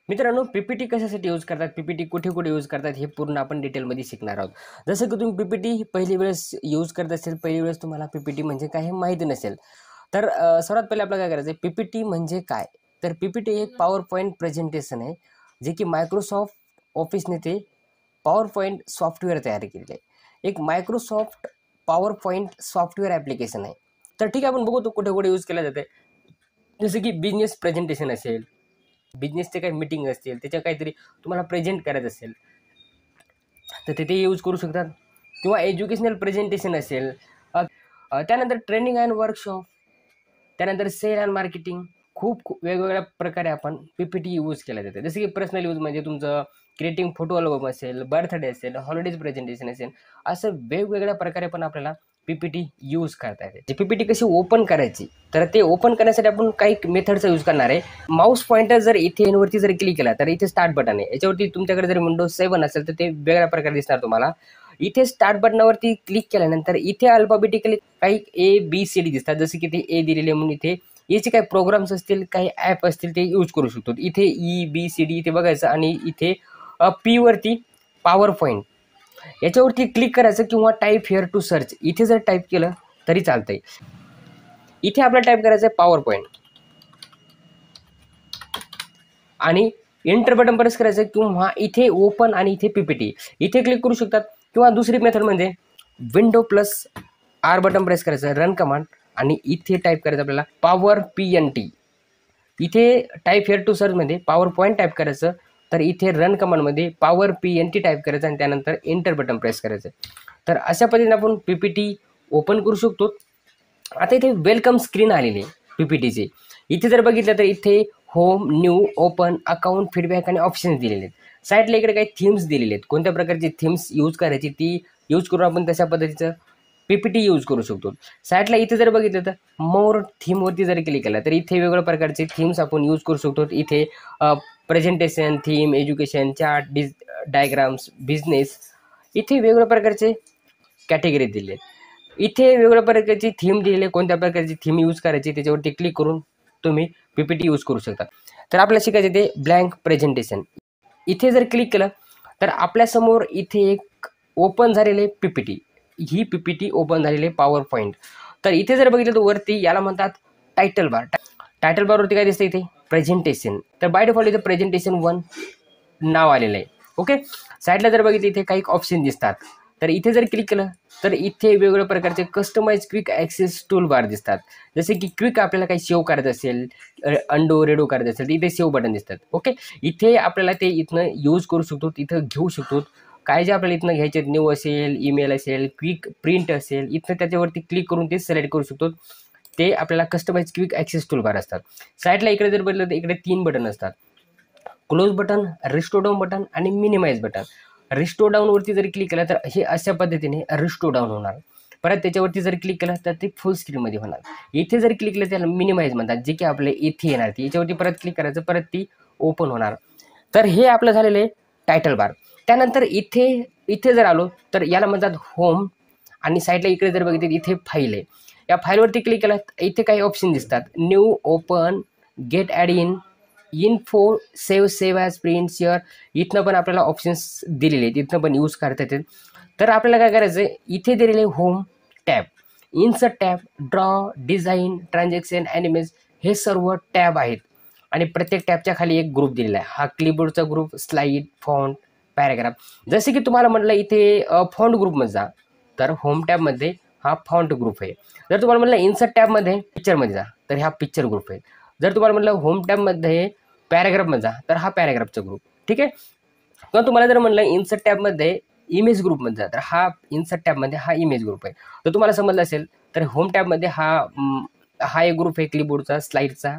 मित्रांनो, पीपीटी कशासाठी यूज करतात, पीपीटी कुठे कुठे यूज करतात हे पूर्ण आपण डिटेलमध्ये शिकणार आहोत. जसं की तुम्ही पीपीटी पहिली वेळेस यूज करत असेल, पहिली वेळेस तुम्हाला पीपीटी म्हणजे काय हे माहिती नसेल, तर सर्वात पहिले आपल्याला काय करायचं आहे, पीपीटी म्हणजे काय? तर पीपीटी एक पॉवर पॉईंट प्रेझेंटेशन आहे, जे की मायक्रोसॉफ्ट ऑफिसने ते पॉवर पॉईंट सॉफ्टवेअर तयार केलेलं आहे. एक Microsoft power point software application आहे. तर ठीक आहे, आपण बघू तो कुठे कुठे यूज केला जाते. जसं की बिझनेस प्रेझेंटेशन असेल, बिझनेसचे काही मीटिंग असतील, त्याच्या काहीतरी तुम्हाला प्रेझेंट करायचं असेल तर ते यूज करू शकतात. किंवा एज्युकेशनल प्रेझेंटेशन असेल, त्यानंतर ट्रेनिंग अँड वर्कशॉप, त्यानंतर सेल अँड मार्केटिंग. खूप वेगवेगळ्या प्रकारे आपण पीपीटी यूज केल्या जाते. जसं की पर्सनल यूज म्हणजे तुमचं क्रिएटिंग फोटो अल्बम असेल, बर्थडे असेल, हॉलिडेज प्रेझेंटेशन असेल, असं वेगवेगळ्या प्रकारे पण आपल्याला पीपीटी यूज करता येते. पीपीटी कशी ओपन करायची, तर ते ओपन करण्यासाठी आपण काही मेथडचा यूज करणार आहे. माऊस पॉइंटर जर इथे वरती जर क्लिक केला तर इथे स्टार्ट बटन आहे. याच्यावरती तुमच्याकडे जर विंडोज 7 असेल तर ते वेगळ्या प्रकारे दिसणार तुम्हाला. इथे स्टार्ट बटनावरती क्लिक केल्यानंतर इथे अल्फाबेटिकली काही ABCD दिसतात. जसे की ते ए दिलेले म्हणून इथे याचे काही प्रोग्राम्स असतील, काही ॲप असतील ते यूज करू शकतो. इथे EBCD इथे बघायचं आणि इथे P वरती पॉवर पॉईंट याच्यावरती क्लिक करायचं किंवा टाईप हिअर टू सर्च इथे जर टाईप केलं तरी चालतंय. इथे आपल्याला टाईप करायचं आहे पॉवर पॉईंट आणि एंटर बटन प्रेस करायचं किंवा इथे ओपन आणि इथे पीपीटी इथे क्लिक करू शकतात. किंवा दुसरी मेथड म्हणजे window plus R button press करायचं, रन कमांड आणि इथे टाईप करायचं आपल्याला पॉवर PNT. इथे टाईप हिअर टू सर्चमध्ये पॉवर पॉईंट टाईप करायचं, तर इथे रन कमांडमध्ये पॉवर PNT टाईप करायचं आणि त्यानंतर एंटर बटन प्रेस करायचं. तर अशा पद्धतीने आपण पीपीटी ओपन करू शकतो. आता इथे वेलकम स्क्रीन आलेली आहे पीपीटीचे. इथे जर बघितलं तर इथे home, new, open, account, feedback आणि ऑप्शन्स दिलेले आहेत. साईडला इकडे काही थीम्स दिलेले आहेत. कोणत्या प्रकारची थीम्स यूज करायची ती यूज करून आपण तशा पद्धतीचं पीपीटी यूज करू शकतो. साईडला इथे जर बघितलं तर मोर थीमवरती जर क्लिक केला तर इथे वेगवेगळ्या प्रकारचे थीम्स आपण यूज करू शकतो. इथे presentation theme, education, chart, diagrams, business, इथे वेगवेगळ्या प्रकारचे कॅटेगरी दिले आहेत. इथे वेगवेगळ्या प्रकारची थीम दिलेली आहे. कोणत्या प्रकारची थीम यूज करायची त्याच्यावरती क्लिक करून तुम्ही पीपीटी यूज करू शकता. तर आपल्याला शिकायचे ते ब्लँक प्रेझेंटेशन. इथे जर क्लिक केलं तर आपल्यासमोर इथे एक ओपन झालेले पीपीटी, ही पीपीटी ओपन झालेली पॉवर पॉईंट. तर इथे जर बघितलं तर वरती याला म्हणतात टायटल बार. टायटल बारवरती काय दिसतं इथे प्रेझेंटेशन. तर बाय डिफॉल्ट इथे प्रेझेंटेशन 1 नाव आलेलं आहे. ओके. साईडला जर बघितलं इथे काही ऑप्शन दिसतात. तर इथे जर क्लिक केलं तर इथे वेगवेगळ्या प्रकारचे customise quick access tool bar दिसतात. जसे की क्विक आपल्याला काही सेव्ह करायचं असेल, अंडो रेडो करायचं असेल तर इथे सेव्ह बटन दिसतात. ओके. इथे आपल्याला ते इथनं यूज करू शकतो, इथं घेऊ शकतो. काय जे आपल्याला इथनं घ्यायचे न्यू असेल, ईमेल असेल, क्विक प्रिंट असेल, इथनं त्याच्यावरती क्लिक करून ते सिलेक्ट करू शकतो. ते आपल्याला customise quick access tool bar असतात. साईडला इकडे जर बघितलं तर इकडे 3 बटन असतात. Close button, restore down button आणि मिनिमाइज बटन. रिस्टोर डाऊनवरती जर क्लिक केलं तर हे अशा पद्धतीने रिस्टोर डाऊन होणार. परत त्याच्यावरती जर क्लिक केलं तर ते फुल स्क्रीनमध्ये होणार. इथे जर क्लिक केलं त्याला मिनिमाइज म्हणतात, जे की आपले इथे येणार. ती याच्यावरती परत क्लिक करायचं, परत ती ओपन होणार. तर हे आपलं झालेलं आहे टायटल बार. त्यानंतर इथे जर आलो तर याला म्हणतात होम आणि साईडला इकडे जर बघितलं इथे फाईल आहे. या फाईलवरती क्लिक केलं इथे काही ऑप्शन दिसतात, new, open, get add info, save as, print, share. इथनं पण आपल्याला ऑप्शन्स दिलेले आहेत, इथनं पण यूज करता येते. तर आपल्याला काय करायचं आहे, इथे दिलेले home tab, insert tab, draw, design, transaction, animations हे सर्व टॅब आहेत. आणि प्रत्येक टॅबच्या खाली एक ग्रुप दिलेला आहे. हा क्लिपबोर्डचा ग्रुप, स्लाईड, फॉन्ट, पॅराग्राफ. जसे की तुम्हाला म्हटलं इथे फॉन्ट ग्रुपमध्ये जा, तर होम टॅबमध्ये हा फॉन्ट ग्रुप आहे. जर तुम्हाला म्हटलं इन्सर्ट टॅबमध्ये पिक्चरमध्ये जा तर हा पिक्चर ग्रुप आहे. जर तुम्हाला म्हटलं होम टॅबमध्ये पॅराग्राफमध्ये जा तर हा पॅराग्राफचा ग्रुप. ठीक आहे. किंवा तुम्हाला जर म्हटलं इन्सर्ट टॅबमध्ये इमेज ग्रुपमध्ये जा तर हा इन्सर्ट टॅबमध्ये हा इमेज ग्रुप आहे. तर तुम्हाला समजलं असेल तर होम टॅबमध्ये हा एक ग्रुप आहे क्लिपबोर्डचा, स्लाईडचा,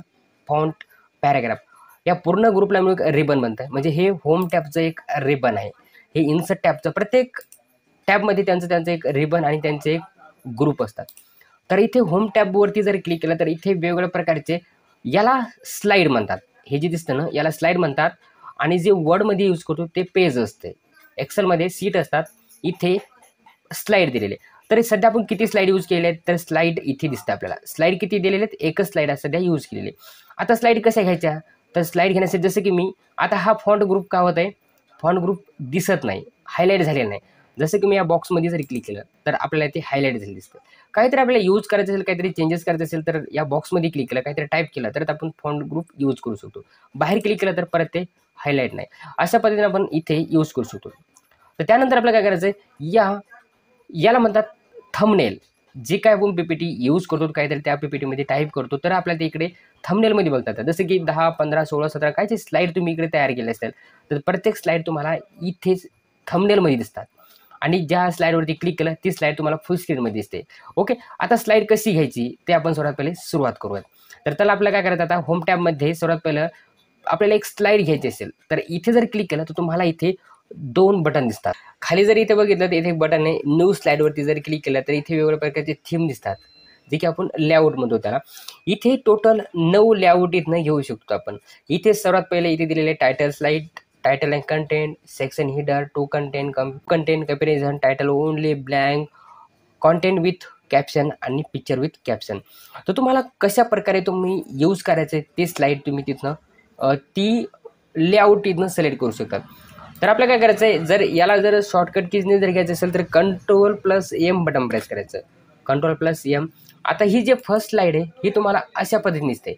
फॉन्ट, पॅराग्राफ. या पूर्ण ग्रुपला मिळून एक रिबन बनतं. म्हणजे हे होम टॅबचं एक रिबन आहे. हे इन्सर्ट टॅबचं प्रत्येक टॅबमध्ये त्यांचं एक रिबन आणि त्यांचे एक ग्रुप असतात. तर इथे होम टॅबवरती जर क्लिक केलं तर इथे वेगवेगळ्या प्रकारचे याला स्लाईड म्हणतात. हे जे दिसतं ना याला स्लाईड म्हणतात. आणि जे वर्डमध्ये यूज करतो ते पेज असते. एक्सेलमध्ये सीट असतात, इथे स्लाईड दिलेले. तर सध्या आपण किती स्लाईड यूज केले आहेत तर स्लाईड इथे दिसतं आपल्याला. स्लाईड किती दिलेले आहेत, एकच स्लाईड सध्या यूज केलेली. आता स्लाईड कशा घ्यायच्या तर स्लाईड घेण्यासाठी जसं की मी आता हा फॉन्ट ग्रुप का होत आहे, फॉन्ट ग्रुप दिसत नाही, हायलाईट झालेला नाही. जसं की मी या बॉक्समध्ये जरी क्लिक केलं तर आपल्याला ते हायलाईट झाले दिसतं. काहीतरी आपल्याला यूज करायचं असेल, काहीतरी चेंजेस करायचे असेल तर या बॉक्समध्ये क्लिक केलं, काहीतरी टाईप केलं तर आपण फॉन्ट ग्रुप यूज करू शकतो. बाहेर क्लिक केलं तर परत ते हायलाईट नाही. अशा पद्धतीने आपण इथे यूज करू शकतो. तर त्यानंतर आपल्याला काय करायचं आहे, याला म्हणतात थंबनेल. जे काय आपण पीपीटी यूज करतो, काहीतरी त्या पीपीटीमध्ये टाईप करतो तर आपल्याला ते इकडे थंबनेलमध्ये बघता येतात. जसं की 10, 15, 16, 17 काय जे स्लाईड तुम्ही इकडे तयार केले असतील तर प्रत्येक स्लाईड तुम्हाला इथेच थंबनेलमध्ये दिसतात. आणि ज्या स्लाईडवरती क्लिक केलं ती स्लाईड तुम्हाला फुल स्क्रीनमध्ये दिसते. ओके, आता स्लाईड कशी घ्यायची ते आपण सर्वात पहिले सुरुवात करूयात. तर त्याला आपल्याला काय करायचं, आता होम टॅबमध्ये सर्वात पहिलं आपल्याला एक स्लाईड घ्यायची असेल तर इथे जर क्लिक केलं तर तुम्हाला इथे 2 बटन दिसतात. खाली जर इथे बघितलं तर इथे एक बटन आहे, न्यू स्लाईडवरती जर क्लिक केलं तर इथे वेगवेगळ्या प्रकारचे थीम दिसतात, जे की आपण लेआउट म्हणतो त्याला. इथे टोटल 9 लेआउट इथनं घेऊ शकतो आपण. इथे सर्वात पहिले इथे दिलेले title slide, title and content, section header, two content, content comparison, title only, blank, content with caption आणि पिक्चर विथ कॅप्शन. तर तुम्हाला कशा प्रकारे तुम्ही यूज करायचं ते स्लाईड तुम्ही तिथनं ती लेआउट इथनं सिलेक्ट करू शकतात. तर आपल्याला काय करायचं आहे, जर याला जर शॉर्टकट कीजने जर घ्यायचं असेल तर Ctrl+M बटन प्रेस करायचं. Ctrl+M. आता ही जे फर्स्ट स्लाईड आहे ही तुम्हाला अशा पद्धतीने दिसते.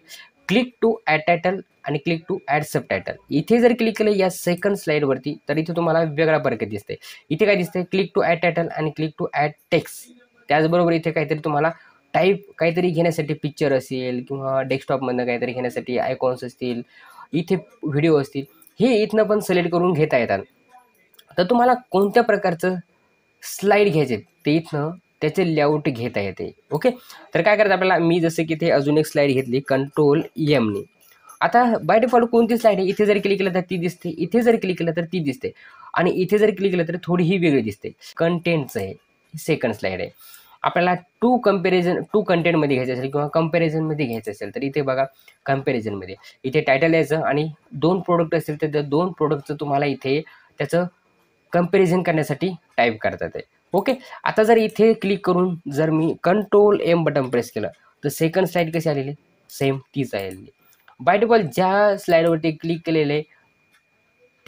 क्लिक टू ॲड टायटल आणि click to add subtitle. इथे जर क्लिक केलं या सेकंड स्लाईडवरती तर इथे तुम्हाला वेगळा प्रकार दिसते. इथे काय दिसते, क्लिक टू ॲड टायटल आणि क्लिक टू ॲड टेक्स्ट. त्याचबरोबर इथे काहीतरी तुम्हाला टाईप काहीतरी घेण्यासाठी पिक्चर असेल किंवा डेस्कटॉपमधनं काहीतरी घेण्यासाठी आयकॉन्स असतील, इथे व्हिडिओ असतील, हे इथनं पण सिलेक्ट करून घेता येतात. तर तुम्हाला कोणत्या प्रकारचं स्लाईड घ्यायचे ते इथनं त्याचे लेआउट घेता येते. ओके, तर काय करायचं आपल्याला, मी जसं की ते अजून एक स्लाईड घेतली Ctrl+M. आता बाय डिफॉल्ट कोणती स्लाईड आहे, इथे जर क्लिक केलं तर ती दिसते, इथे जर क्लिक केलं तर ती दिसते आणि इथे जर क्लिक केलं तर थोडी ही वेगळी दिसते. कंटेंटचं आहे, सेकंड स्लाईड आहे. आपल्याला टू कंटेंटमध्ये घ्यायचं असेल किंवा कंपॅरिझनमध्ये घ्यायचं असेल तर इथे बघा कंपॅरिझनमध्ये इथे टायटल द्यायचं आणि 2 प्रोडक्ट असेल तर त्या 2 प्रोडक्टचं तुम्हाला इथे त्याचं कंपॅरिझन करण्यासाठी टाईप करता येते. ओके, आता जर इथे क्लिक करून जर मी Ctrl+M बटन प्रेस केलं तर सेकंड स्लाईड कशी आलेली, सेम तीच आलेली. बाय डिफॉल्ट ज्या स्लाईडवरती क्लिक केलेले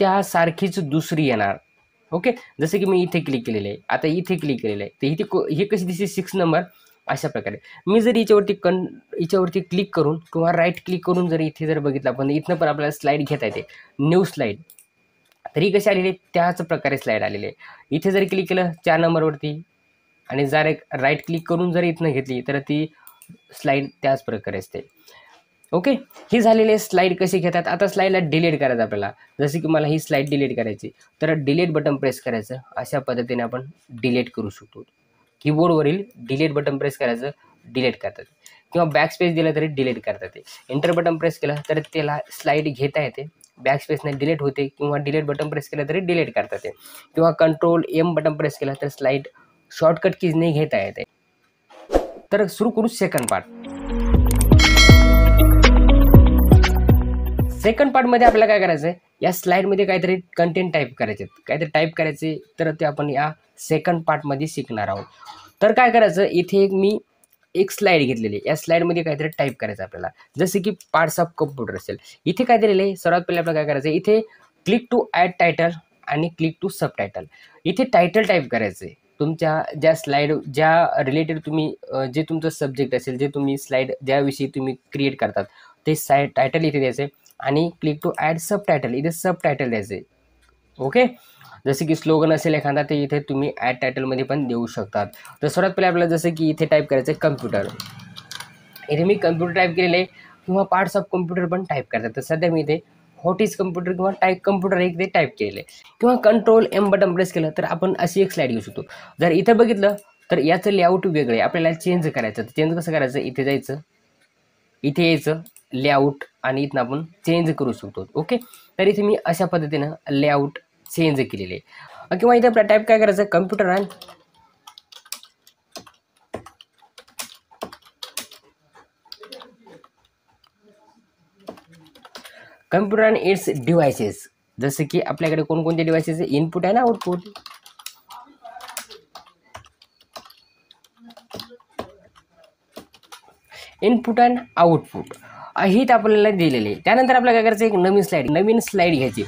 त्यासारखीच दुसरी येणार. ओके, जसं की मी इथे क्लिक केलेलं आहे, आता इथे क्लिक केलेलं आहे तर इथे ही कशी दिसते 6 नंबर. अशा प्रकारे मी जर हिच्यावरती क्लिक करून किंवा राईट क्लिक करून जर इथे जर बघितलं आपण इथनं पण आपल्याला स्लाईड घेता येते, न्यू स्लाईड. तरी कशी आलेली आहे, त्याच प्रकारे स्लाईड आलेली आहे. इथे जर क्लिक केलं 4 नंबरवरती आणि जर एक राईट क्लिक करून जर इथनं घेतली तर ती स्लाईड त्याच प्रकारे असते. ओके, ही झालेली स्लाईड कशी घेतात. आता स्लाईडला डिलीट करायचं आपल्याला, जसं की मला ही स्लाईड डिलीट करायची तर डिलीट बटन प्रेस करायचं. अशा पद्धतीने आपण डिलीट करू शकतो. कीबोर्डवरील डिलीट बटन प्रेस करायचं, डिलीट करतात किंवा बॅक स्पेस दिलं तरी डिलीट करतात. ते एंटर बटन प्रेस केलं तर त्याला स्लाईड घेता येते, बॅक स्पेसने डिलीट होते किंवा डिलीट बटन प्रेस केलं तरी डिलीट करता येते किंवा Ctrl+M बटन प्रेस केलं तर स्लाईड शॉर्टकट कीजने घेता येते. तर सुरू करू सेकंड पार्ट. सेकंड पार्टमध्ये आपल्याला काय करायचं आहे, या स्लाईडमध्ये काहीतरी कंटेंट टाईप करायचे, काहीतरी टाईप करायचे तर ते आपण या सेकंड पार्टमध्ये शिकणार आहोत. तर काय करायचं, इथे मी एक स्लाईड घेतलेली, या स्लाईडमध्ये काहीतरी टाईप करायचं आपल्याला, जसं की पार्ट्स ऑफ कम्प्युटर असेल. इथे काय दिलेलं आहे, सर्वात पहिले आपल्याला काय करायचं, इथे क्लिक टू ॲड टायटल आणि क्लिक टू सब टायटल. इथे टायटल टाईप करायचं आहे तुमच्या ज्या स्लाईड ज्या रिलेटेड तुम्ही जे तुमचं सब्जेक्ट असेल, जे तुम्ही स्लाईड ज्याविषयी तुम्ही क्रिएट करतात ते टायटल इथे द्यायचं आणि click to add subtitle, इथे सब टायटल द्यायचे. ओके, जसे की स्लोगन असेल एखादा ते इथे तुम्ही ॲड टायटलमध्ये पण देऊ शकतात. तर सर्वात पहिले आपल्याला जसं की इथे टाईप करायचं आहे कम्प्युटर. इथे मी कम्प्युटर टाईप केलेलं आहे किंवा पार्ट्स ऑफ कम्प्युटर पण टाईप करतात. तर सध्या मी इथे व्हॉट इज कम्प्युटर किंवा कम्प्युटर एक ते टाईप केलेलं आहे किंवा Ctrl+M बटन प्रेस केलं तर आपण अशी एक स्लाईड घेऊ शकतो. जर इथं बघितलं तर याचं लेआउट वेगळं आहे, आपल्याला चेंज करायचं. तर चेंज कसं करायचं, इथे जायचं, इथे यायचं, लेआउट आणि इथनं आपण चेंज करू शकतो. ओके, तर इथे मी अशा पद्धतीनं लेआउट चेंज केलेले आहे. किंवा इथे आपल्या टाईप काय करायचं, कम्प्युटर आणि कम्प्युटर आणि इट्स डिव्हायसेस. जसं की आपल्याकडे कोणकोणते डिव्हायसेस आहे, इनपुट आहे ना आउटपुट. Input and output. हे आपल्याला दिलेले आहे. त्यानंतर आपल्याला काय करायचं, एक नवीन स्लाईड घ्यायची.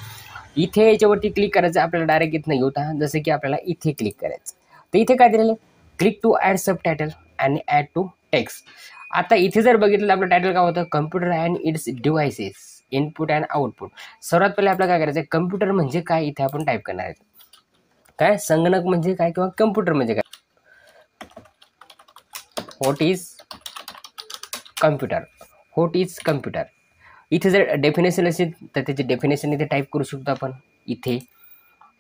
इथे याच्यावरती क्लिक करायचं, आपल्याला डायरेक्ट इथनं घेऊता. जसं की आपल्याला इथे क्लिक करायचं, तर इथे काय दिलेलं आहे, click to add subtitle आणि ॲड टू टेक्स्ट. आता इथे जर बघितलं आपलं टायटल काय होतं, computer and its devices input and output. सर्वात पहिले आपल्याला काय करायचं आहे, कम्प्युटर म्हणजे काय इथे आपण टाईप करणार आहे. काय संगणक म्हणजे काय किंवा कम्प्युटर म्हणजे काय, व्हॉट इज कम्प्युटर. इथे जर डेफिनेशन असेल तर त्याची डेफिनेशन इथे टाईप करू शकतो आपण इथे.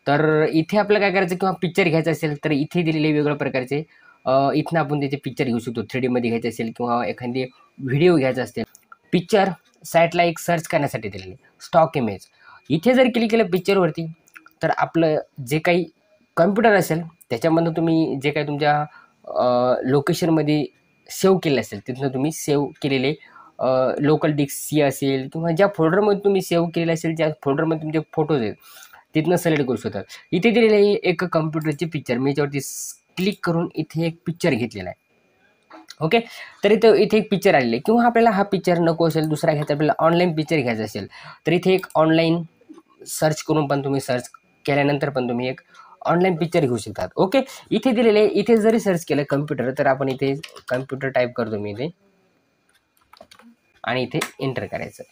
तर इथे आपल्याला काय करायचं, किंवा पिक्चर घ्यायचं असेल तर इथे दिलेले वेगवेगळ्या प्रकारचे इथनं आपण त्याचे पिक्चर घेऊ शकतो. 3D मध्ये घ्यायचे असेल किंवा एखादी व्हिडिओ घ्यायचा असेल. पिक्चर साईटला एक सर्च करण्यासाठी दिलेले स्टॉक इमेज. इथे जर क्लिक केलं पिक्चरवरती, तर आपलं जे काही कम्प्युटर असेल त्याच्यामधून तुम्ही जे काही तुमच्या लोकेशनमध्ये सेव्ह केले असेल तिथनं तुम्ही सेव्ह केलेले लोकल डिस्क सी असेल किंवा ज्या फोल्डरमध्ये तुम्ही सेव्ह केलेले असेल, ज्या फोल्डरमध्ये तुमचे फोटोज आहेत तिथनं सिलेक्ट करू शकतात. इथे दिलेलं आहे एक कम्प्युटरची पिक्चर. मी याच्यावरती क्लिक करून इथे एक पिक्चर घेतलेला आहे. ओके, तर इथे एक पिक्चर आलेले, किंवा आपल्याला हा पिक्चर नको असेल, दुसरा घ्यायचा, आपल्याला ऑनलाईन पिक्चर घ्यायचा असेल तर इथे एक ऑनलाईन सर्च करून पण तुम्ही सर्च केल्यानंतर पण तुम्ही एक ऑनलाईन पिक्चर घेऊ शकतात. ओके, इथे दिलेले, इथे जरी सर्च केलं कम्प्युटर तर आपण इथे कम्प्युटर टाईप करतो मी इथे आणि इथे एंटर करायचं.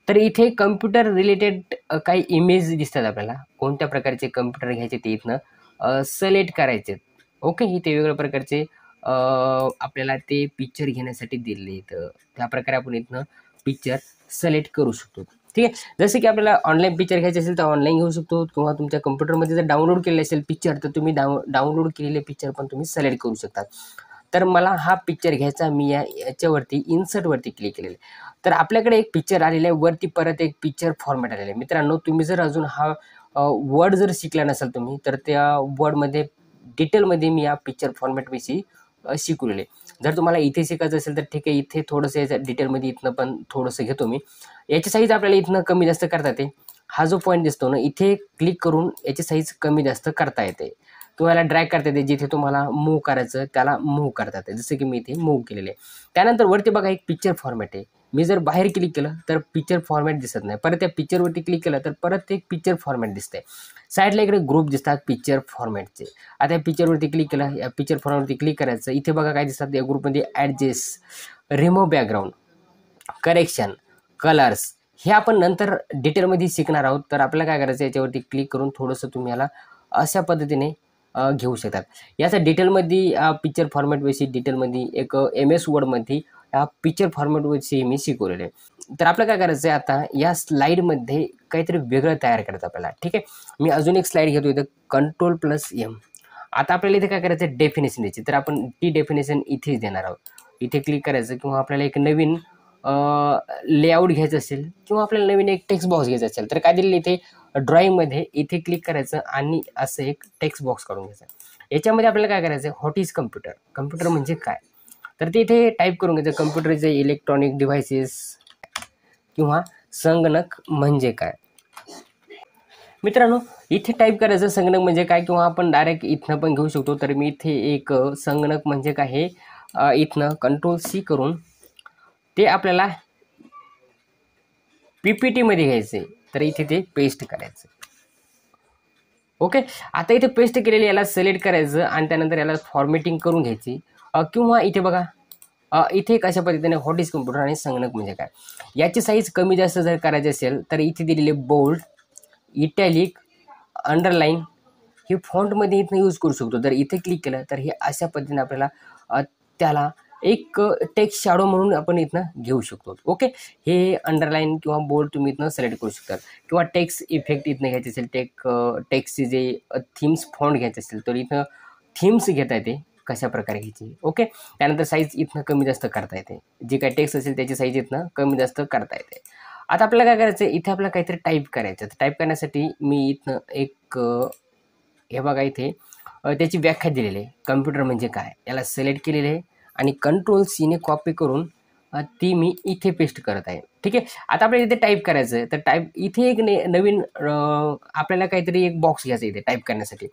तर इथे कम्प्युटर रिलेटेड काही इमेज दिसतात आपल्याला. कोणत्या प्रकारचे कम्प्युटर घ्यायचे ते इथनं सिलेक्ट करायचे. ओके, इथे वेगवेगळ्या प्रकारचे आपल्याला ते पिक्चर घेण्यासाठी दिले, तर त्याप्रकारे आपण इथनं पिक्चर सिलेक्ट करू शकतो. ठीक आहे, जसं की आपल्याला ऑनलाईन पिक्चर घ्यायचे असेल तर ऑनलाईन घेऊ शकतो, किंवा तुमच्या कम्प्युटरमध्ये जर डाउनलोड केले असेल पिक्चर तर तुम्ही डाउनलोड केलेले पिक्चर पण तुम्ही सिलेक्ट करू शकता. तर मला हा पिक्चर घ्यायचा, मी याच्यावरती इन्सर्टवरती क्लिक केलेलं आहे. तर आपल्याकडे एक पिक्चर आलेलं आहे, वरती परत एक पिक्चर फॉर्मॅट आलेलं आहे. मित्रांनो, तुम्ही जर अजून हा वर्ड जर शिकला नसाल तुम्ही, तर त्या वर्डमध्ये डिटेलमध्ये मी या पिक्चर फॉर्मॅटविषयी शिकवलेले. जर तुम्हाला इथे शिकायचं असेल तर ठीक आहे, इथे थोडंसं याच्या डिटेलमध्ये इथनं पण थोडंसं घेतो मी. याची साईज आपल्याला इथनं कमी जास्त करता येते. हा जो पॉईंट दिसतो ना, इथे क्लिक करून याची साईज कमी जास्त करता येते. तुम्हाला ड्रॅग करता येते, जिथे तुम्हाला मूव्ह करायचं त्याला मूव्ह करता येते, जसं की मी इथे मूव्ह केलेले आहे. त्यानंतर वरती बघा एक पिक्चर फॉर्मॅट आहे. मी जर बाहेर क्लिक केलं तर पिक्चर फॉर्मॅट दिसत नाही. परत त्या पिक्चरवरती क्लिक केलं तर परत एक पिक्चर फॉर्मॅट दिसतंय. साईडला इकडे ग्रुप दिसतात पिक्चर फॉर्मॅटचे. आता या पिक्चरवरती क्लिक केलं, या पिक्चर फॉर्मॅटवरती क्लिक करायचं. इथे बघा काय दिसतात या ग्रुपमध्ये, adjust, remove background, correction, colours. हे आपण नंतर डिटेलमध्ये शिकणार आहोत. तर आपल्याला काय करायचं, याच्यावरती क्लिक करून थोडंसं तुम्ही याला अशा पद्धतीने घेऊ शकतात. याचा डिटेलमध्ये पिक्चर फॉर्मॅटविषयी डिटेलमध्ये एक MS वर्डमध्ये या पिक्चर फॉर्मॅटविषयी मी शिकवलेलं आहे. तर आपल्याला काय करायचं आहे, आता या स्लाईडमध्ये काहीतरी वेगळं तयार करायचं आपल्याला. ठीक आहे, मी अजून एक स्लाईड घेतो इथं, Ctrl+M. आता आपल्याला इथे काय करायचं आहे, डेफिनेशन द्यायची. तर आपण ती डेफिनेशन इथेच देणार आहोत. इथे क्लिक करायचं, किंवा आपल्याला एक नवीन लेआउट घ्यायचं असेल किंवा आपल्याला नवीन एक टेक्स्ट बॉक्स घ्यायचा असेल तर काय दिलेलं इथे ड्रॉइंगमध्ये, इथे क्लिक करायचं आणि असं एक टेक्स्ट बॉक्स काढून घ्यायचा. याच्यामध्ये आपल्याला काय करायचं आहे, व्हॉट इज कम्प्युटर म्हणजे काय, तर ते इथे टाईप करून घ्यायचं. कम्प्युटरचे इलेक्ट्रॉनिक डिव्हाइसेस किंवा संगणक म्हणजे काय. मित्रांनो, इथे टाईप करायचं संगणक म्हणजे काय, किंवा आपण डायरेक्ट इथनं पण घेऊ शकतो. तर मी इथे एक संगणक म्हणजे काय हे इथनं Ctrl+C करून ते आपल्याला PPT मध्ये घ्यायचे. तर इथे ते पेस्ट करायचं. ओके, आता इथे पेस्ट केलेले याला सिलेक्ट करायचं आणि त्यानंतर याला फॉर्मॅटिंग करून घ्यायची. किंवा इथे बघा इथे कशा पद्धतीने व्हॉट इज कम्प्युटर आणि संगणक म्हणजे काय, याची साईज कमी जास्त जर करायची असेल तर इथे दिलेले बोल्ड, इटॅलिक, अंडरलाईन हे फॉन्टमध्ये इथं यूज करू शकतो. जर इथे क्लिक केलं तर हे अशा पद्धतीने आपल्याला त्याला एक टेक्स्ट शॅडो म्हणून आपण इथनं घेऊ शकतो. ओके, हे अंडरलाईन किंवा बोल्ड तुम्ही इथनं सिलेक्ट करू शकता, किंवा टेक्स्ट इफेक्ट इथनं घ्यायचे असेल, टेक्स्टचे जे थीम्स फॉन्ट घ्यायचे असेल तर इथं थीम्स घेता येते कशा प्रकारे घ्यायची. ओके, त्यानंतर साईज इथनं कमी जास्त करता येते, जे काही टेक्स्ट असेल त्याची साईज इथनं कमी जास्त करता येते. आता आपल्याला काय करायचं, इथे आपल्याला काहीतरी टाईप करायचं. टाईप करण्यासाठी मी इथनं एक हे बघा इथे त्याची व्याख्या दिलेली आहे, कम्प्युटर म्हणजे काय, याला सिलेक्ट केलेले आहे आणि Ctrl+C ने कॉपी करून ती मी इथे पेस्ट करत आहे. ठीक आहे, आता आपल्याला इथे टाईप करायचं आहे. तर इथे एक नवीन आपल्याला काहीतरी एक बॉक्स घ्यायचा इथे टाईप करण्यासाठी.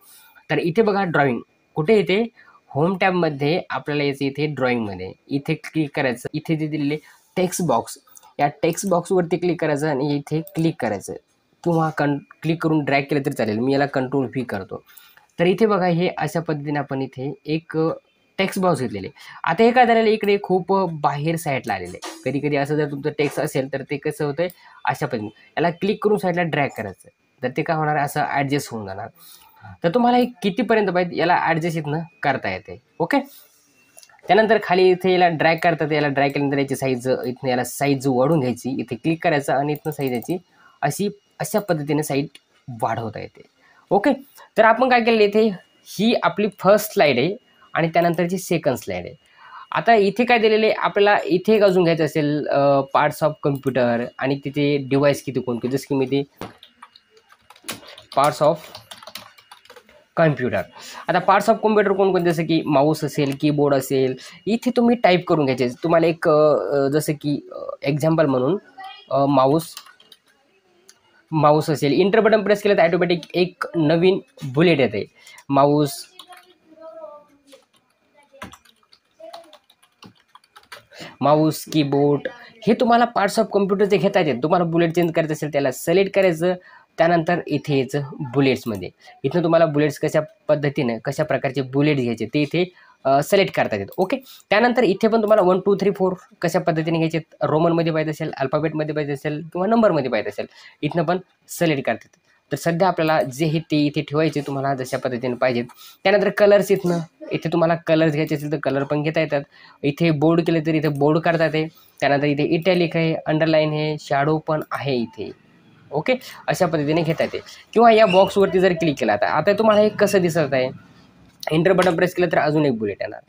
तर इथे बघा ड्रॉइंग कुठे येते, होम टॅबमध्ये आपल्याला यायचं, इथे ड्रॉइंगमध्ये इथे क्लिक करायचं. इथे जे दिलेले टेक्स्ट बॉक्स या टेक्स्ट बॉक्सवरती क्लिक करायचं आणि इथे क्लिक करायचं किंवा क्लिक करून ड्रॅग केलं तरी चालेल. मी याला कंट्रोल व्ही करतो. तर इथे बघा हे अशा पद्धतीने आपण इथे एक टेक्स्ट बॉक्स घेतलेले. आता हे काय झालेलं इकडे खूप बाहेर साईडला आलेलं आहे. कधी कधी असं जर तुमचं टेक्स्ट असेल तर ते कसं होतंय अशा पद्धतीने याला क्लिक करून साईडला ड्रॅग करायचं. तर ते काय होणार असं ॲडजस्ट होऊन जाणार. तर तुम्हाला हे कितीपर्यंत पाहिजे याला ॲडजस्ट इथनं करता येते. ओके. त्यानंतर खाली इथे याला ड्रॅग करतात. याला ड्रॅग केल्यानंतर याची साईज इथनं याला साईज वाढवून घ्यायची. इथे क्लिक करायचं आणि इथनं साईज याची अशा पद्धतीने साईज वाढवता येते. ओके. तर आपण काय केलेलं इथे ही आपली फर्स्ट स्लाईड आहे आणि त्यानंतरची सेकंड स्लाईड आहे. आता इथे काय दिलेले आपल्याला इथे एक अजून घ्यायचं असेल पार्ट्स ऑफ कम्प्युटर आणि तिथे डिव्हाइस किती कोणते जसं की मी ते पार्ट्स ऑफ कम्प्युटर. आता पार्ट्स ऑफ कम्प्युटर कोणकोणते जसं की माऊस असेल, कीबोर्ड असेल, इथे तुम्ही टाईप करून घ्यायचे. तुम्हाला एक जसं की एक्झाम्पल म्हणून माऊस असेल. इंटर बटन प्रेस केलं तर ॲटोमॅटिक एक नवीन बुलेट येते. माऊस कीबोर्ड हे तुम्हाला पार्ट्स ऑफ कम्प्युटरचे घेता येतात. तुम्हाला बुलेट चेंज करायचं असेल त्याला सिलेक्ट करायचं. त्यानंतर इथे यायचं बुलेट्समध्ये. इथं तुम्हाला बुलेट्स कशा प्रकारचे बुलेट्स घ्यायचे ते इथे सिलेक्ट करता येतात. ओके. त्यानंतर इथे पण तुम्हाला 1 2 3 4 कशा पद्धतीने घ्यायचे रोमनमध्ये पाहिजे असेल, अल्फाबेटमध्ये पाहिजे असेल किंवा नंबरमध्ये पाहिजे असेल इथनं पण सिलेक्ट करता येतात. तर सध्या आपल्याला जे हे ते इथे ठेवायचे तुम्हाला जशा पद्धतीने पाहिजेत. त्यानंतर कलर्स इथे तुम्हाला कलर्स घ्यायचे असेल तर कलर पण घेता येतात. इथे बोर्ड केले तर इथे बोर्ड करता येते. त्यानंतर इथे इटॅलिक आहे, अंडरलाईन आहे, शॅडो पण आहे इथे. ओके. अशा पद्धतीने घेता येते. किंवा या बॉक्सवरती जर क्लिक केला आता तुम्हाला हे कसं दिसत आहे. एंटर बटन प्रेस केलं तर अजून एक बुलेट येणार.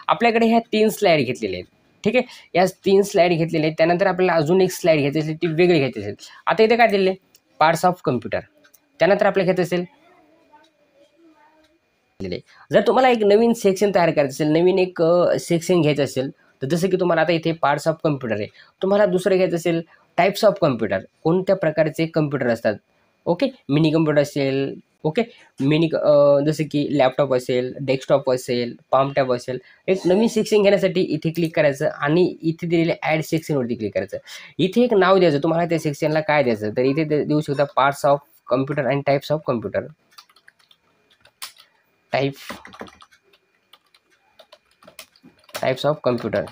आपल्याकडे ह्या 3 स्लाईड घेतलेल्या आहेत. ठीक आहे. या 3 स्लाईड घेतलेल्या आहेत. त्यानंतर आपल्याला अजून एक स्लाईड घ्यायची असेल ती वेगळी घ्यायची असेल. आता इथे काय दिलेले पार्ट्स ऑफ कम्प्युटर. त्यानंतर आपल्याला घ्यायचं असेल जर तुम्हाला एक नवीन सेक्शन तयार करायचं असेल, नवीन एक सेक्शन घ्यायचं असेल तर जसं की तुम्हाला आता इथे पार्ट्स ऑफ कम्प्युटर आहे. तुम्हाला दुसरं घ्यायचं असेल टाईप्स ऑफ कम्प्युटर. कोणत्या प्रकारचे कम्प्युटर असतात. ओके. मिनी कम्प्युटर असेल. ओके. जसं की लॅपटॉप असेल, डेस्कटॉप असेल, पाम टॅब असेल. एक नवीन सेक्शन घेण्यासाठी इथे क्लिक करायचं आणि इथे दिलेले ॲड सेक्शनवरती क्लिक करायचं. इथे एक नाव द्यायचं. तुम्हाला त्या सेक्शनला काय द्यायचं तर इथे देऊ शकता पार्ट्स ऑफ कम्प्युटर आणि types of computer. Types of computer.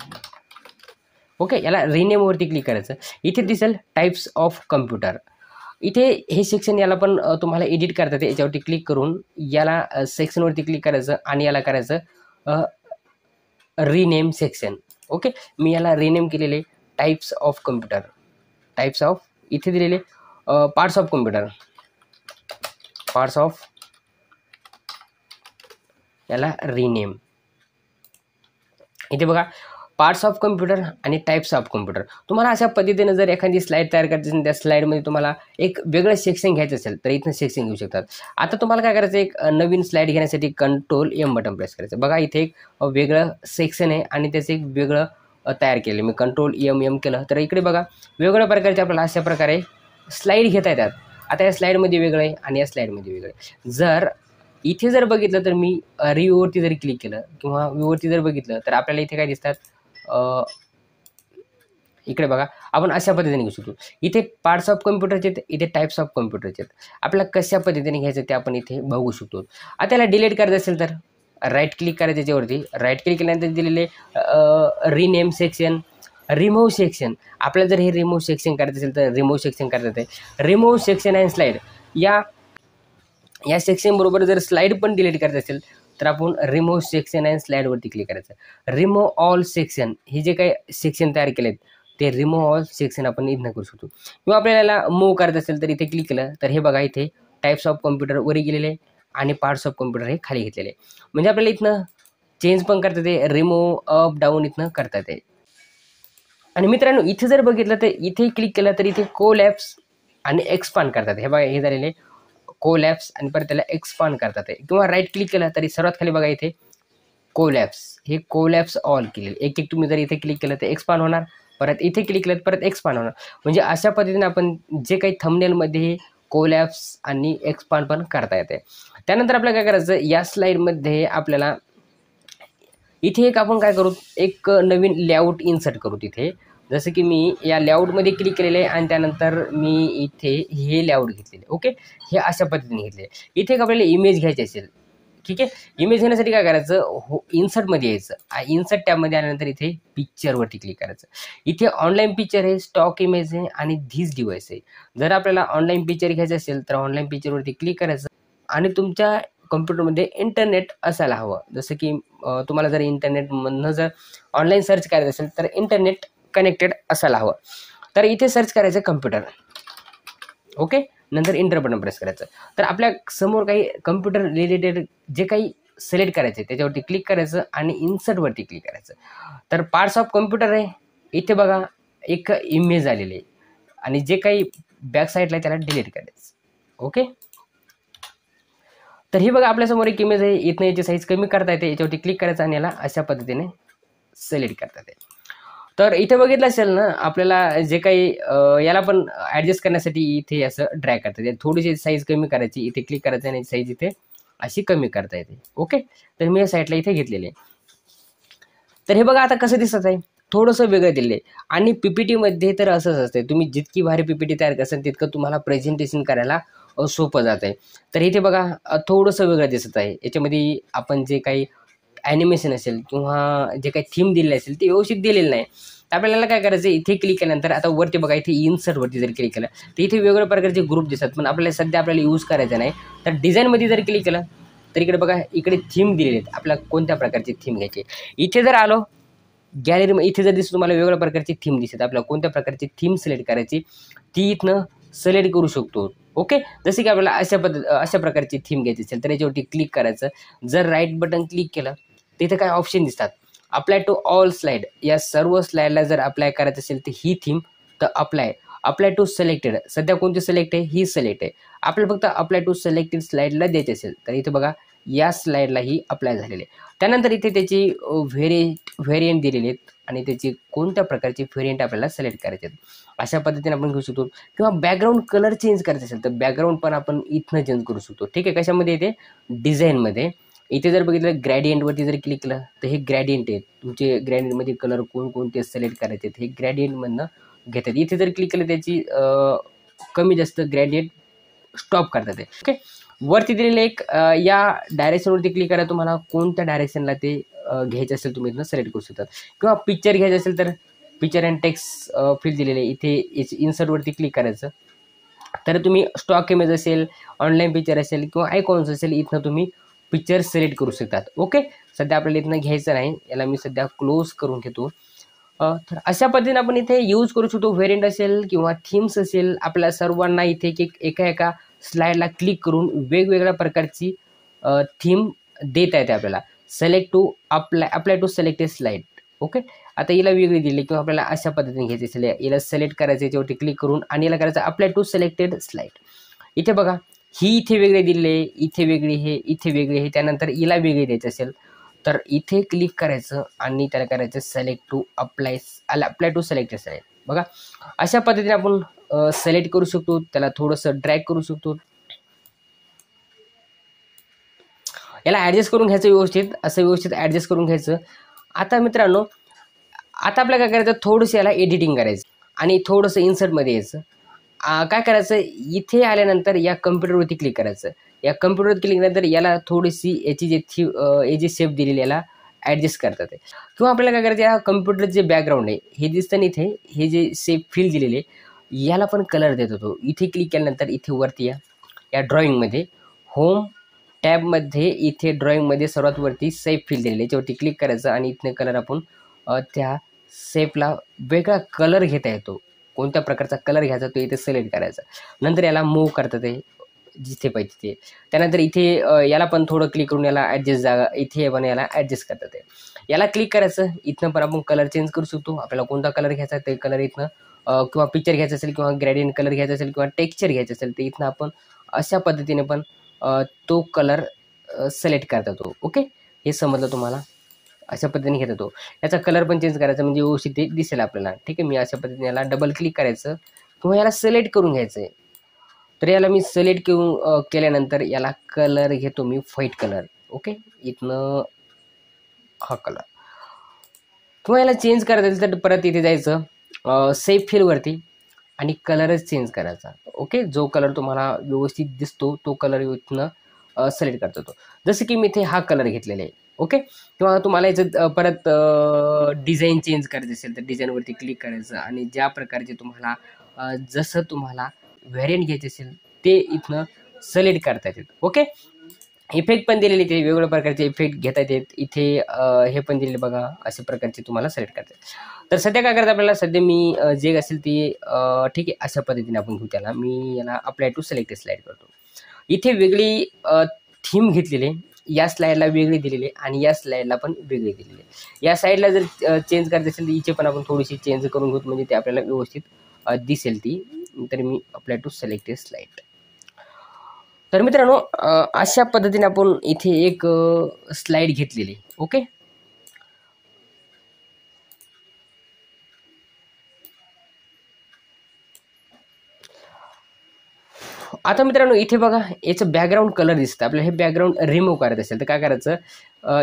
Okay. याला रिनेमवरती क्लिक करायचं. इथे दिसेल टाईप्स ऑफ कम्प्युटर. इथे हे सेक्शन याला पण तुम्हाला एडिट करता येते. याच्यावरती क्लिक करून याला सेक्शनवरती क्लिक करायचं आणि याला करायचं रिनेम सेक्शन. ओके. मी याला रिनेम केलेले types of computer. Types of इथे दिलेले parts of computer. Parts of याला रिनेम. इथे बघा पार्ट्स ऑफ कम्प्युटर आणि टाईप्स ऑफ कम्प्युटर. तुम्हाला अशा पद्धतीने जर एखादी स्लाईड तयार करायची असेल त्या स्लाईडमध्ये तुम्हाला एक वेगळं सेक्शन घ्यायचं असेल तर इथं सेक्शन घेऊ शकतात. आता तुम्हाला काय करायचं एक नवीन स्लाईड घेण्यासाठी कंट्रोल एम बटन प्रेस करायचं. बघा इथे एक वेगळं सेक्शन आहे आणि त्याचं एक वेगळं तयार केलं. मी कंट्रोल एम केलं तर इकडे बघा वेगवेगळ्या प्रकारचे आपल्याला अशा प्रकारे स्लाईड घेता येतात. आता या स्लाईडमध्ये वेगळं आहे आणि या स्लाईडमध्ये वेगळं आहे. जर इथे जर बघितलं तर मी रिव्ह्यूवरती जरी क्लिक केलं किंवा व्ह्यूवरती जर बघितलं तर आपल्याला इथे काय दिसतात इकडे बघा आपण अशा पद्धतीने घेऊ शकतो. इथे पार्ट्स ऑफ कम्प्युटरचे आहेत, इथे टाईप्स ऑफ कम्प्युटरचे आहेत. आपल्याला कशा पद्धतीने घ्यायचं ते आपण इथे बघू शकतो. आता याला डिलीट करायचं असेल तर राईट क्लिक करायचं त्याच्यावरती. राईट क्लिक केल्यानंतर दिलेले रिनेम सेक्शन, रिमूव्ह सेक्शन. आपल्याला जर हे रिमूव्ह सेक्शन करायचं असेल तर रिमूव्ह सेक्शन करता येते. रिमूव्ह सेक्शन अँड स्लाईड या सेक्शन बरोबर जर स्लाईड पण डिलीट करायचं असेल तर आपण रिमूव्ह सेक्शन अँड स्लाईडवरती क्लिक करायचं. रिमूव्ह ऑल सेक्शन हे जे काही सेक्शन तयार केलेत ते रिमूव्ह ऑल सेक्शन आपण इथनं करू शकतो. किंवा आपल्याला मूव्ह करायचं असेल तर इथे क्लिक केलं तर हे बघा इथे टाईप्स ऑफ कम्प्युटर वरी गेलेले आणि पार्ट्स ऑफ कम्प्युटर हे खाली घेतलेले. म्हणजे आपल्याला इथनं चेंज पण करता येते, रिमूव्ह अप डाऊन इथनं करता येते. आणि मित्रांनो इथे जर बघितलं तर इथे क्लिक केलं तर इथे कोलॅप्स आणि एक्सपांड करतात. हे बघा हे झालेले कोलॅप्स आणि परत त्याला एक्सपांड करतात. किंवा राईट क्लिक केलं तरी सर्वात खाली बघा इथे कोलॅप्स, हे कोलॅप्स ऑल केलेले. एक एक तुम्ही जर इथे क्लिक केलं तर एक्सपांड होणार, परत इथे क्लिक केलं परत एक्सपांड होणार. म्हणजे अशा पद्धतीने आपण जे काही थंबनेलमध्ये कोलॅप्स आणि एक्सपांड पण करता येते. त्यानंतर आपल्याला काय करायचं या स्लाईडमध्ये आपल्याला इथे एक आपण काय करू एक नवीन लेआउट इन्सर्ट करू. तिथे जसं की मी या लेआउटमध्ये क्लिक केलेलं आहे आणि त्यानंतर मी इथे हे लेआउट घेतलेले. ओके, हे अशा पद्धतीने घेतले. इथे एक आपल्याला इमेज घ्यायची असेल, ठीक आहे. इमेज घेण्यासाठी काय करायचं, हो इन्सर्टमध्ये यायचं. इन्सर्ट टॅबमध्ये आल्यानंतर इथे पिक्चरवरती क्लिक करायचं. इथे ऑनलाईन पिक्चर आहे, स्टॉक इमेज आहे आणि धिस डिव्हाइस आहे. जर आपल्याला ऑनलाईन पिक्चर घ्यायचं असेल तर ऑनलाईन पिक्चरवरती क्लिक करायचं आणि तुमच्या कॉम्प्युटरमध्ये इंटरनेट असायला हवं. जसं की तुम्हाला जर इंटरनेटमधनं जर ऑनलाईन सर्च करायचं असेल तर इंटरनेट कनेक्टेड असायला हवं. तर इथे सर्च करायचं कम्प्युटर. ओके, नंतर इंटर बटन प्रेस करायचं. तर आपल्या समोर काही कम्प्युटर रिलेटेड जे काही सिलेक्ट करायचे त्याच्यावरती क्लिक करायचं आणि इन्सर्टवरती क्लिक करायचं. तर पार्ट्स ऑफ कम्प्युटर आहे. इथे बघा एक इमेज आलेली आहे आणि जे काही बॅक साईडला आहे त्याला डिलीट करायचं. ओके, तर ही बघा आपल्यासमोर एक इमेज आहे. इथनं याची साईज कमी करता येते. याच्यावरती क्लिक करायचं आणि याला अशा पद्धतीने सिलेक्ट करता येते. तर इथे बघितलं असेल ना, आपल्याला जे काही याला पण ॲडजस्ट करण्यासाठी इथे असं ड्रॅग करता येते. थोडीशी साईज कमी करायची, इथे क्लिक करायचं आणि साईज इथे अशी कमी करता येते. ओके, तर मी या साईडला इथे घेतलेले आहे. तर हे बघा आता कसं दिसत आहे, थोडंसं वेगळं दिले. आणि पीपीटीमध्ये तर असंच असते, तुम्ही जितकी भारी पीपीटी तयार करसाल तितकं तुम्हाला प्रेझेंटेशन करायला सोपं जात आहे. तर इथे बघा थोडंसं वेगळं दिसत आहे. याच्यामध्ये आपण जे काही ॲनिमेशन असेल किंवा जे काही थीम दिलेली असेल ते व्यवस्थित दिलेलं नाही. तर आपल्याला काय करायचं, इथे क्लिक केल्यानंतर आता वरती बघा इथे इन्सर्टवरती जर क्लिक केलं तर इथे वेगवेगळ्या प्रकारचे ग्रुप दिसतात. पण आपल्याला यूज करायचं नाही. तर डिझाईनमध्ये जर क्लिक केलं तर इकडे बघा इकडे थीम दिलेले आहेत. आपल्याला कोणत्या प्रकारची थीम घ्यायची. इथे जर आलो गॅलरी, इथे जर दिसतो तुम्हाला वेगवेगळ्या प्रकारची थीम दिसते. आपल्याला कोणत्या प्रकारची थीम सिलेक्ट करायची ती इथनं सिलेक्ट करू शकतो. ओके, जसे की आपल्याला अशा प्रकारची थीम घ्यायची असेल तर याच्यावरती क्लिक करायचं. जर राईट बटन क्लिक केलं तिथे काय ऑप्शन दिसतात, अप्लाय टू ऑल स्लाईड. या सर्व स्लाईडला जर अप्लाय करायचं असेल तर ही थीम, तर अप्लाय टू सिलेक्टेड. सध्या कोणती सिलेक्ट आहे, ही सिलेक्ट आहे. आपल्याला फक्त अप्लाय टू सिलेक्टेड स्लाईडला द्यायची असेल तर इथे बघा या स्लाईडला ही अप्लाय झालेली आहे. त्यानंतर इथे त्याची व्हेरियंट दिलेली आहेत आणि त्याची कोणत्या प्रकारची व्हेरियंट आपल्याला सिलेक्ट करायचे आहेत. अशा पद्धतीने आपण घेऊ शकतो. किंवा बॅकग्राऊंड कलर चेंज करायचा असेल तर बॅकग्राऊंड पण आपण इथनं चेंज करू शकतो. ठीक आहे, कशामध्ये येते, डिझाईनमध्ये. इथे जर बघितलं ग्रॅडियंटवरती जर क्लिक केलं तर हे ग्रॅडियंट आहेत. तुमचे ग्रॅडियंटमध्ये कलर कोणकोणते सिलेक्ट करायचे आहेत हे ग्रॅडियंटमधनं घेतात. इथे जर क्लिक केलं त्याची कमी जास्त ग्रॅडियंट स्टॉप करतात ते. ओके, वरती दिलेले एक या डायरेक्शनवरती क्लिक करा. तुम्हाला कोणत्या डायरेक्शनला ते घ्यायचं असेल तुम्ही इथनं सिलेक्ट करू शकतात. किंवा पिक्चर घ्यायचं असेल तर पिक्चर अँड टेक्स्ट फील्ड दिलेले इथे इन्सर्टवरती क्लिक करायचं. तर तुम्ही स्टॉक इमेज असेल, ऑनलाईन पिक्चर असेल किंवा आयकॉन्स असेल इथनं तुम्ही पिक्चर सिलेक्ट करू शकतात. ओके, सध्या आपल्याला इथनं घ्यायचं नाही, याला मी सध्या क्लोज करून घेतो. तर अशा पद्धतीने आपण इथे यूज करू शकतो. व्हेरियंट असेल किंवा थीम्स असेल, आपल्या सर्वांना इथे एका स्लाईडला क्लिक करून वेगवेगळ्या प्रकारची थीम देता येते आपल्याला. Apply to selected slide. Okay, आता हिला वेगळी दिली किंवा आपल्याला अशा पद्धतीने घ्यायची असेल, याला सिलेक्ट करायचं याच्यावरती क्लिक करून आणि याला करायचं अप्लाय टू सिलेक्टेड स्लाईड. इथे बघा ही इथे वेगळे दिले, इथे वेगळी हे, इथे वेगळी हे. त्यानंतर हिला वेगळी द्यायची असेल तर इथे क्लिक करायचं आणि त्याला करायचं अप्लाय टू सिलेक्टेड स्लाईड. बघा अशा पद्धतीने आपण सिलेक्ट करू शकतो. त्याला थोडंसं ड्रॅग करू शकतो. याला ॲडजस्ट करून घ्यायचं व्यवस्थित ॲडजस्ट करून घ्यायचं. आता मित्रांनो, आता आपल्याला काय करायचं, थोडंसं याला एडिटिंग करायचं आणि थोडंसं इन्सर्टमध्ये यायचं. काय करायचं, इथे आल्यानंतर या कम्प्युटरवरती क्लिक करायचं. या कम्प्युटरवर क्लिक केल्यानंतर याला थोडीशी याची जे शेप दिलेली याला ॲडजस्ट करतात. किंवा आपल्याला काय करायचं, या कम्प्युटरचं जे बॅकग्राऊंड आहे हे दिसतं ना, इथे हे जे शेप फिल दिलेले याला पण कलर देत होतो. इथे क्लिक केल्यानंतर इथे वरती या ड्रॉइंगमध्ये होम टॅबमध्ये इथे ड्रॉइंगमध्ये सर्वात वरती सेफ फिल दिलेली याच्यावरती क्लिक करायचं आणि इथनं कलर आपण त्या सेफला वेगळा कलर घेता येतो. कोणत्या प्रकारचा कलर घ्यायचा तो इथे सिलेक्ट करायचा. नंतर याला मूव्ह करतात ते जिथे पाहिजे तिथे. त्यानंतर इथे याला पण थोडं क्लिक करून याला ॲडजस्ट जागा इथे पण याला ॲडजस्ट करतात ते. याला क्लिक करायचं. इथनं पण आपण कलर चेंज करू शकतो. आपल्याला कोणता कलर घ्यायचा ते कलर इथनं किंवा पिक्चर घ्यायचं असेल किंवा ग्रेडियंट कलर घ्यायचा असेल किंवा टेक्स्चर घ्यायचं असेल तर इथनं आपण अशा पद्धतीने पण तो कलर सिलेक्ट करता येतो. ओके, हे समजलं तुम्हाला. अशा पद्धतीने घेत होतो. याचा कलर पण चेंज करायचा म्हणजे व्यवस्थित ते दिसेल आपल्याला. ठीक आहे, मी अशा पद्धतीने याला डबल क्लिक करायचं किंवा याला सिलेक्ट करून घ्यायचं आहे. तर याला मी सिलेक्ट केल्यानंतर याला कलर घेतो मी व्हाईट कलर. ओके, इथनं हा कलर. किंवा याला चेंज करायचं असेल तर परत इथे जायचं सेफ फिलवरती आणि कलरच चेंज करायचा. ओके, जो कलर तुम्हाला व्यवस्थित दिसतो तो कलर इथनं सिलेक्ट करता येतो. जसं की मी इथे हा कलर घेतलेला आहे. ओके, किंवा तुम्हाला याचं परत डिझाईन चेंज करायचं असेल तर डिझाईनवरती क्लिक करायचं आणि ज्या प्रकारचे तुम्हाला जसं तुम्हाला व्हेरियंट घ्यायचे असेल ते इथनं सिलेक्ट करता येतात. ओके, इफेक्ट पण दिलेले इथे वेगवेगळ्या प्रकारचे इफेक्ट घेता येतात. इथे हे पण दिलेले बघा, अशा प्रकारचे तुम्हाला सिलेक्ट करता येतात. तर सध्या काय करायचं आपल्याला, सध्या मी जे असेल ते ठीक आहे अशा पद्धतीने आपण घेऊ त्याला. मी याला अप्लाय टू सिलेक्ट स्लाईड करतो. इथे वेगळी थीम घेतलेली आहे, या स्लाईडला वेगळी दिलेली आहे आणि या स्लाईडला पण वेगळी दिलेली आहे. या साईडला जर चेंज करायचं असेल तर इथे पण आपण थोडीशी चेंज करून घेऊ, म्हणजे ते आपल्याला व्यवस्थित दिसेल ती. तर मी अप्लाय टू सिलेक्ट स्लाईड. तर मित्रांनो अशा पद्धतीने आपण इथे एक स्लाईड घेतलेली. ओके, आता मित्रांनो इथे बघा याचं बॅकग्राऊंड कलर दिसतं. आपल्याला हे बॅकग्राऊंड रिमूव्ह करायचं असेल तर काय करायचं,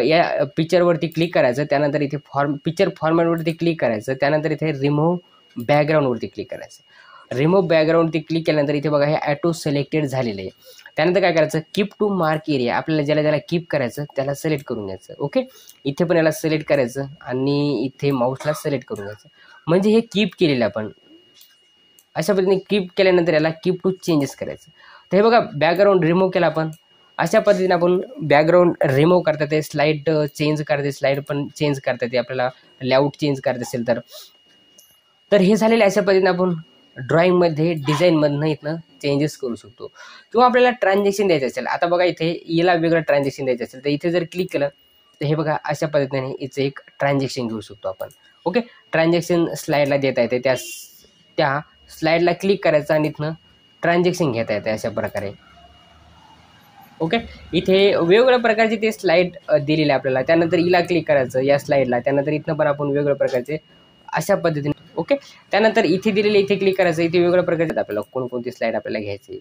या पिक्चरवरती क्लिक करायचं, त्यानंतर इथे पिक्चर फॉर्मॅटवरती क्लिक करायचं, त्यानंतर इथे रिमूव्ह बॅकग्राऊंडवरती क्लिक करायचं. रिमूव्ह बॅकग्राऊंडवरती क्लिक केल्यानंतर इथे बघा हे ॲटो सिलेक्टेड झालेलं आहे. त्यानंतर काय करायचं, कीप टू मार्क एरिया, आपल्याला ज्याला कीप करायचं त्याला सिलेक्ट करून घ्यायचं. ओके, इथे पण याला सिलेक्ट करायचं आणि इथे माऊसला सिलेक्ट करून घ्यायचं, म्हणजे हे कीप केलेलं आपण. अशा पद्धतीने कीप केल्यानंतर याला कीप टू चेंजेस करायचं. तर हे बघा बॅकग्राऊंड रिमूव्ह केला आपण. अशा पद्धतीने आपण बॅकग्राऊंड रिमूव्ह करता येते, स्लाईड चेंज करते, स्लाईड पण चेंज करता येते, आपल्याला लेआउट चेंज करायचं असेल तर. तर हे झालेले अशा पद्धतीने आपण ड्रॉइंगमध्ये डिझाईनमधनं इथनं चेंजेस करू शकतो. किंवा आपल्याला ट्रान्झॅक्शन द्यायचं असेल, आता बघा इथे याला वेगळं ट्रान्झॅक्शन द्यायचं असेल तर इथे जर क्लिक केलं तर हे बघा अशा पद्धतीने याचं एक ट्रान्झॅक्शन घेऊ शकतो आपण. ओके, ट्रान्झॅक्शन स्लाईडला देता येते, त्या स्लाईडला क्लिक करायचं आणि इथनं ट्रान्झॅक्शन घेता येते अशा प्रकारे. ओके, इथे वेगवेगळ्या प्रकारचे ते स्लाईड दिलेले आपल्याला. त्यानंतर हिला क्लिक करायचं या स्लाईडला, त्यानंतर इथनं पण आपण वेगवेगळ्या प्रकारचे अशा पद्धतीने. ओके, त्यानंतर इथे दिलेले इथे क्लिक करायचं, इथे वेगवेगळ्या प्रकारचे आपल्याला कोणकोणती स्लाईड आपल्याला घ्यायची.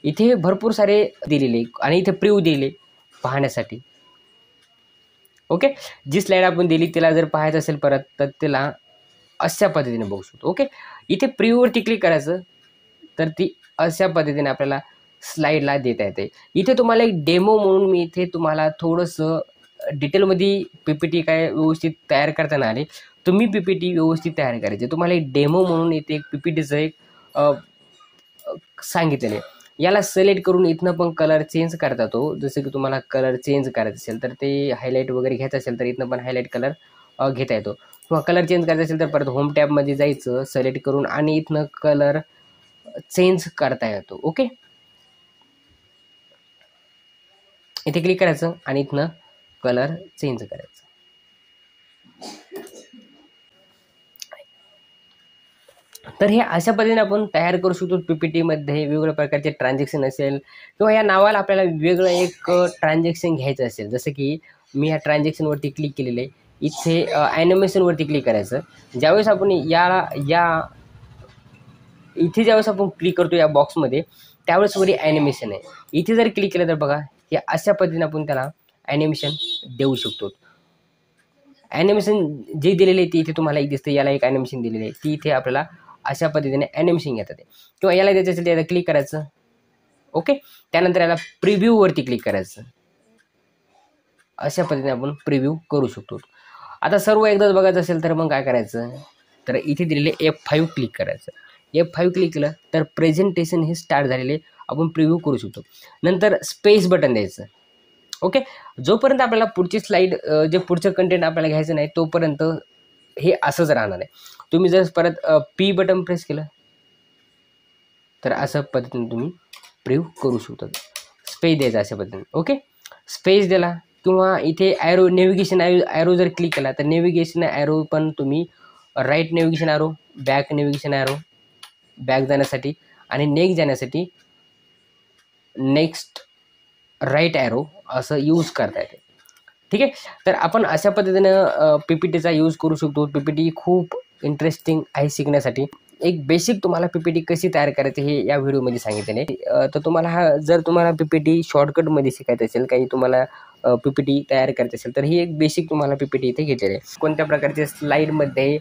इथे भरपूर सारे दिलेले आणि इथे प्रिव्ह्यू दिले पाहण्यासाठी. ओके, जी स्लाईड आपण दिली तिला जर पाहायचं असेल परत तर तिला अशा पद्धतीने बघू शकतो. ओके, इथे प्रिव्ह्यूवरती क्लिक करायचं तर ती अशा पद्धतीने आपल्याला स्लाईडला देता येते. इथे तुम्हाला एक डेमो म्हणून मी इथे तुम्हाला थोडंसं डिटेलमध्ये PPT काय व्यवस्थित तयार करताना आले, तुम्ही PPT व्यवस्थित तयार करायचे. तुम्हाला एक डेमो म्हणून इथे एक PPTचं एक सांगितलेलं आहे. याला सिलेक्ट करून इथनं पण कलर चेंज करता तो. जसं की तुम्हाला कलर चेंज करायचं असेल तर ते हायलाईट वगैरे घ्यायचं असेल तर इथनं पण हायलाईट कलर घेता येतो. किंवा कलर चेंज करायचं असेल तर परत होम टॅबमध्ये जायचं सिलेक्ट करून आणि इथनं कलर चेंज करता येतो. ओके, इथे क्लिक करायचं आणि इथनं कलर चेंज करायचं. तर हे अशा पद्धतीने आपण तयार करू शकतो. PPTमध्ये वेगवेगळ्या प्रकारचे ट्रान्झॅक्शन असेल किंवा या नावाला आपल्याला वेगळं एक ट्रान्झॅक्शन घ्यायचं असेल, जसं की मी ह्या ट्रान्झॅक्शनवरती क्लिक केलेलं आहे. इथे ॲनिमेशनवरती क्लिक करायचं. ज्यावेळेस आपण इथे ज्यावेळेस आपण क्लिक करतो या बॉक्समध्ये त्यावेळेस वरी ॲनिमेशन आहे. इथे जर क्लिक केलं तर बघा हे अशा पद्धतीने आपण त्याला ॲनिमेशन देऊ शकतो. ॲनिमेशन जे दिलेले आहे ते इथे तुम्हाला एक दिसतं, याला एक ॲनिमेशन दिलेली आहे ती इथे आपल्याला अशा पद्धतीने ॲनिमेशन घेतात. किंवा याला द्यायचं असेल त्याला क्लिक करायचं. ओके, त्यानंतर याला प्रिव्ह्यूवरती क्लिक करायचं. अशा पद्धतीने आपण प्रिव्ह्यू करू शकतो. आता सर्व एकदाच बघायचं असेल तर मग काय करायचं, तर इथे दिलेले F5 क्लिक करायचं. F5 क्लिक केलं तर प्रेझेंटेशन हे स्टार्ट झालेले आपण प्रिव्ह्यू करू शकतो. नंतर स्पेस बटन द्यायचं. ओके, जोपर्यंत आपल्याला पुढची स्लाईड जे पुढचं कंटेंट आपल्याला घ्यायचं नाही तोपर्यंत हे असंच राहणार आहे. तुम्ही जर परत P बटन प्रेस केलं तर अशा पद्धतीने तुम्ही प्रिव्ह्यू करू शकता. स्पेस द्यायचा अशा पद्धतीने. ओके, स्पेस दिला किंवा इथे ॲरो नेव्हिगेशन ॲरो जर क्लिक केला तर नेव्हिगेशन ॲरो पण तुम्ही right navigation arrow, back navigation arrow, back जाण्यासाठी आणि नेक्स्ट जाण्यासाठी नेक्स्ट राईट ॲरो असं यूज करता येते. ठीक आहे, तर आपण अशा पद्धतीनं PPTचा यूज करू शकतो. PPT खूप इंटरेस्टिंग आहे शिकण्यासाठी. एक बेसिक तुम्हाला PPT कशी तयार करायची हे या व्हिडिओमध्ये सांगितलेले. तर तुम्हाला जर तुम्हाला PPT शॉर्टकटमध्ये शिकायचं असेल, काही तुम्हाला PPT तयार करायचं असेल तर ही एक बेसिक तुम्हाला PPT इथे घेतलेली आहे. कोणत्या प्रकारचे स्लाईडमध्ये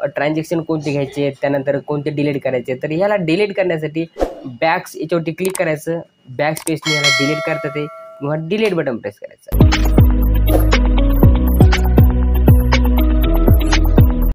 ट्रान्झॅक्शन कोणते घ्यायचे, त्यानंतर कोणते डिलीट करायचे. तर ह्याला डिलीट करण्यासाठी बॅक्स याच्यावरती क्लिक करायचं, बॅक स्पेसने याला डिलीट करता ते किंवा डिलीट बटन प्रेस करायचं.